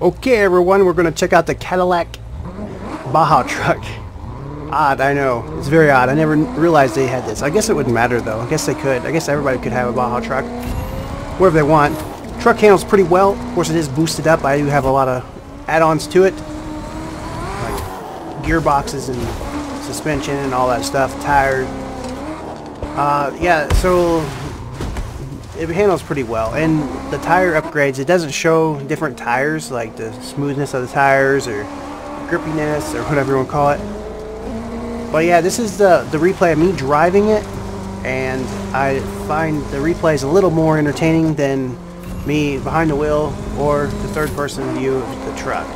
Okay, everyone, we're going to check out the Cadillac Baja truck. Odd, I know. It's very odd. I never realized they had this. I guess it wouldn't matter, though. I guess they could. I guess everybody could have a Baja truck, wherever they want. Truck handles pretty well. Of course, it is boosted up. I do have a lot of add-ons to it, like gearboxes and suspension and all that stuff. Tires. Yeah, so it handles pretty well. And the tire upgrades, it doesn't show different tires, like the smoothness of the tires or grippiness or whatever you want to call it. But yeah, this is the replay of me driving it, and I find the replay is a little more entertaining than me behind the wheel or the third person view of the truck.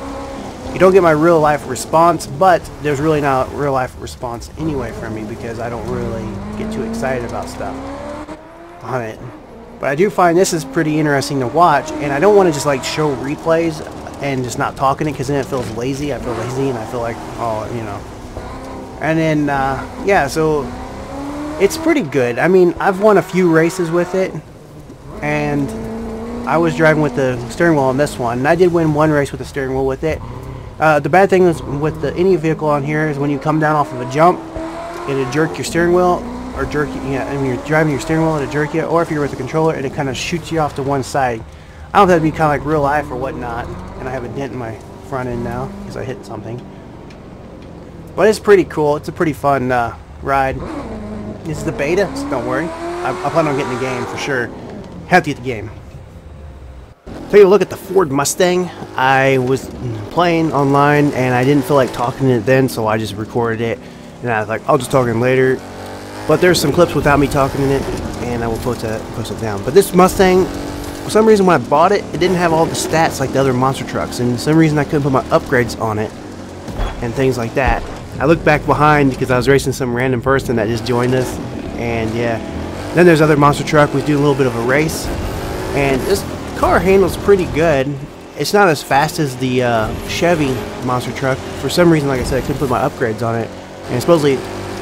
You don't get my real life response, but there's really not real life response anyway from me because I don't really get too excited about stuff on it. But I do find this is pretty interesting to watch, and I don't want to just like show replays and just not talking it because then it feels lazy. I feel lazy and I feel like, oh, you know. And then, yeah, so it's pretty good. I mean, I've won a few races with it, and I was driving with the steering wheel on this one, and I did win one race with the steering wheel with it. The bad thing is with any vehicle on here is when you come down off of a jump, it'll jerk your steering wheel, or jerk you. Yeah, I mean, you're driving your steering wheel, it'll jerk you, or if you're with the controller, it kind of shoots you off to one side. I don't know if that'd be kind of like real life or whatnot, and I have a dent in my front end now because I hit something. But it's pretty cool. It's a pretty fun ride. This is the beta, so don't worry. I plan on getting the game for sure. Have to get the game. Take a look at the Ford Mustang. I was playing online and I didn't feel like talking it then, so I just recorded it. And I was like, I'll just talk in later. But there's some clips without me talking in it, and I will post it down. But this Mustang, for some reason when I bought it, it didn't have all the stats like the other monster trucks. And for some reason I couldn't put my upgrades on it and things like that. I looked back behind because I was racing some random person that just joined us, and yeah. Then there's other monster truck. We do a little bit of a race, and this car handles pretty good. It's not as fast as the Chevy Monster Truck. For some reason, like I said, I couldn't put my upgrades on it, and supposedly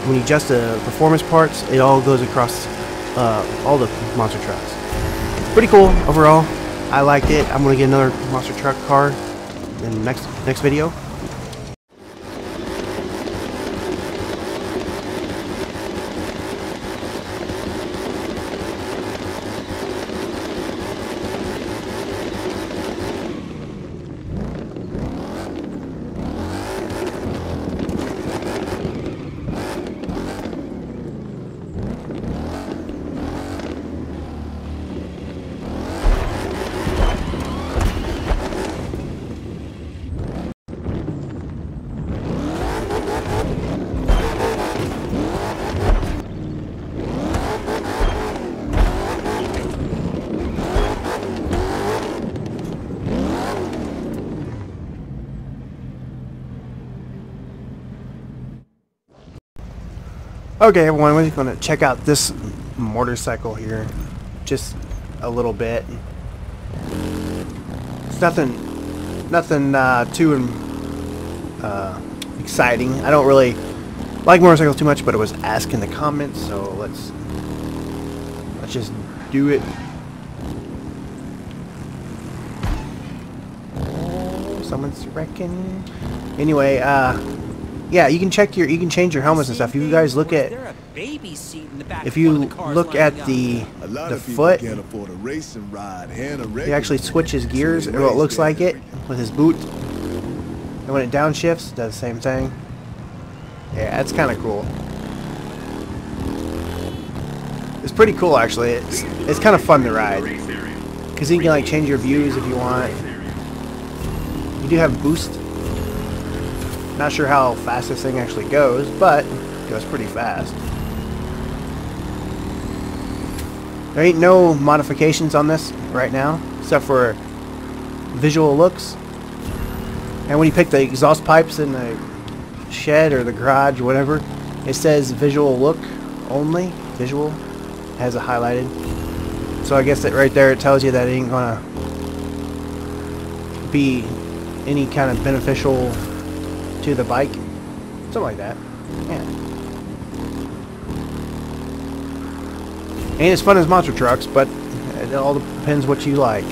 when you adjust the performance parts, it all goes across all the monster trucks. Pretty cool overall. I liked it. I'm gonna get another monster truck car in the next video. Okay, everyone, we're going to check out this motorcycle here just a little bit. It's nothing too exciting. I don't really like motorcycles too much, but it was asked in the comments, so let's just do it. Someone's wrecking. Anyway, yeah, you can change your helmets and stuff. You guys look at, if you look at the foot, he actually switches gears, or it looks like it, with his boot. And when it downshifts, it does the same thing. Yeah, that's kind of cool. It's pretty cool, actually. It's kind of fun to ride, because you can like change your views if you want. You do have boost. Not sure how fast this thing actually goes, but it goes pretty fast. There ain't no modifications on this right now, except for visual looks. And when you pick the exhaust pipes in the shed or the garage or whatever, it says visual look only. Visual has it highlighted. So I guess that right there it tells you that it ain't gonna be any kind of beneficial to the bike, something like that. Yeah. Ain't as fun as monster trucks, but it all depends what you like.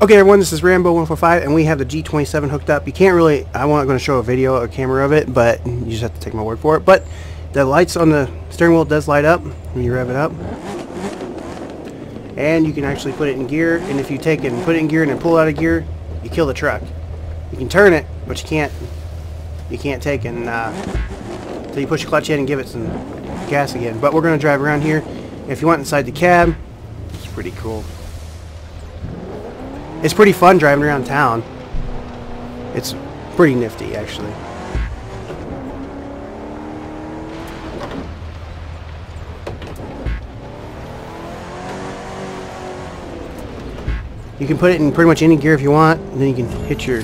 Okay everyone, this is Rambo145 and we have the G27 hooked up. You can't really, I'm not going to show a video or camera of it, but you just have to take my word for it. But the lights on the steering wheel does light up when you rev it up. And you can actually put it in gear, and if you take it and put it in gear and then pull it out of gear, you kill the truck. You can turn it, but you can't take and until you push the clutch in and give it some gas again. But we're going to drive around here. If you want inside the cab, it's pretty cool. It's pretty fun driving around town. It's pretty nifty, actually. You can put it in pretty much any gear if you want, and then you can hit your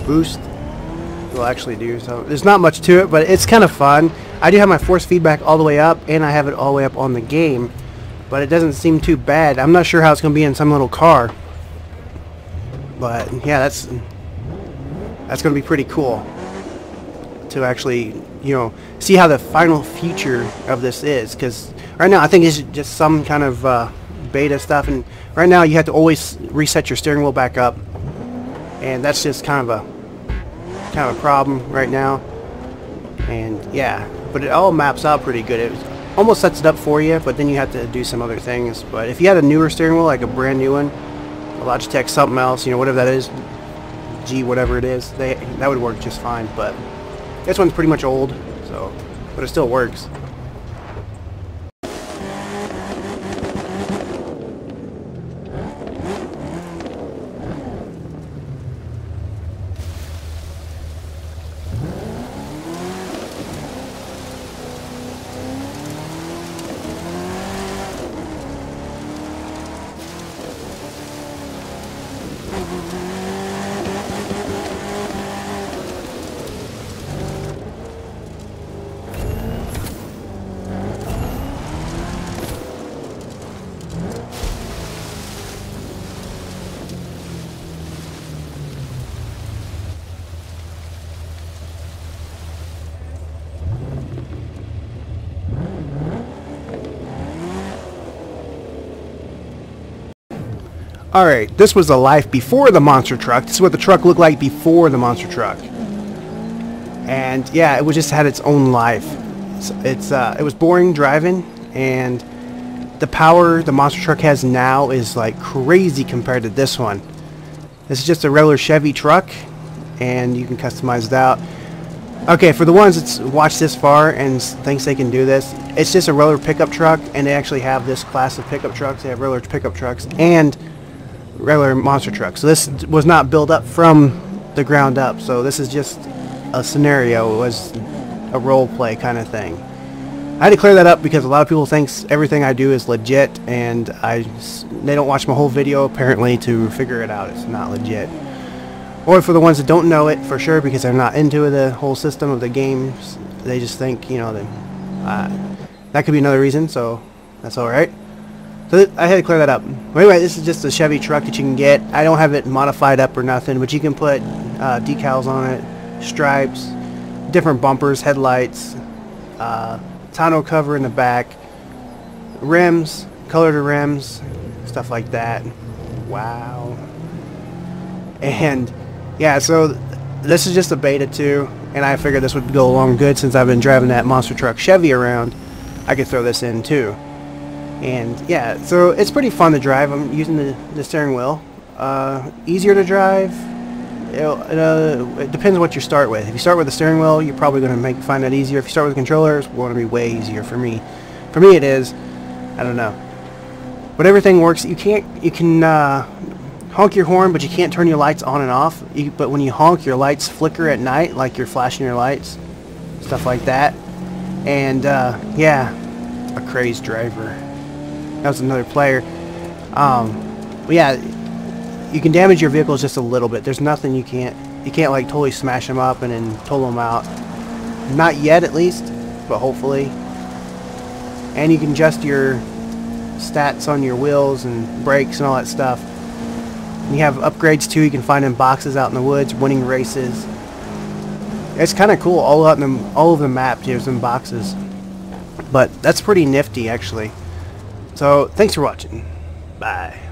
boost. It will actually do so. There's not much to it, but it's kind of fun. I do have my force feedback all the way up, and I have it all the way up on the game, but it doesn't seem too bad. I'm not sure how it's going to be in some little car. But yeah, that's going to be pretty cool to actually, you know, see how the final feature of this is. Because right now I think it's just some kind of beta stuff, and right now you have to always reset your steering wheel back up, and that's just kind of a problem right now. And yeah, but it all maps out pretty good. It almost sets it up for you, but then you have to do some other things. But if you had a newer steering wheel, like a brand new one, Logitech something else, you know, whatever that is, G whatever it is, that would work just fine. But this one's pretty much old, so, but it still works. Alright, this was the life before the monster truck. This is what the truck looked like before the monster truck. And yeah, it was just had its own life. It was boring driving, and the power the monster truck has now is like crazy compared to this one. This is just a regular Chevy truck, and you can customize it out. Okay, for the ones that watch this far and thinks they can do this, it's just a regular pickup truck, and they actually have this class of pickup trucks. They have regular pickup trucks and regular monster truck. So this was not built up from the ground up. So this is just a scenario. It was a role play kind of thing. I had to clear that up because a lot of people thinks everything I do is legit, and they don't watch my whole video apparently to figure it out. It's not legit. Or for the ones that don't know it for sure because they're not into the whole system of the games, they just think, you know, that could be another reason. So that's all right. So I had to clear that up. But anyway, this is just a Chevy truck that you can get. I don't have it modified up or nothing, but you can put decals on it, stripes, different bumpers, headlights, tonneau cover in the back, rims, color to rims, stuff like that. Wow. And yeah, so this is just a beta too, and I figured this would go along good since I've been driving that monster truck Chevy around. I could throw this in too. And yeah, so it's pretty fun to drive. I'm using the steering wheel. Easier to drive. It depends what you start with. If you start with the steering wheel, you're probably going to find that easier. If you start with the controller, it's going to be way easier for me. For me, it is. I don't know. But everything works. You can honk your horn, but you can't turn your lights on and off. But when you honk, your lights flicker at night, like you're flashing your lights, stuff like that. And yeah, a crazed driver. That was another player. But yeah, you can damage your vehicles just a little bit. There's nothing you can't like totally smash them up and then total them out. Not yet, at least, but hopefully. And you can adjust your stats on your wheels and brakes and all that stuff. You have upgrades too. You can find in boxes out in the woods, winning races. It's kind of cool. All over the map, there's in boxes. But that's pretty nifty, actually. So, thanks for watching. Bye.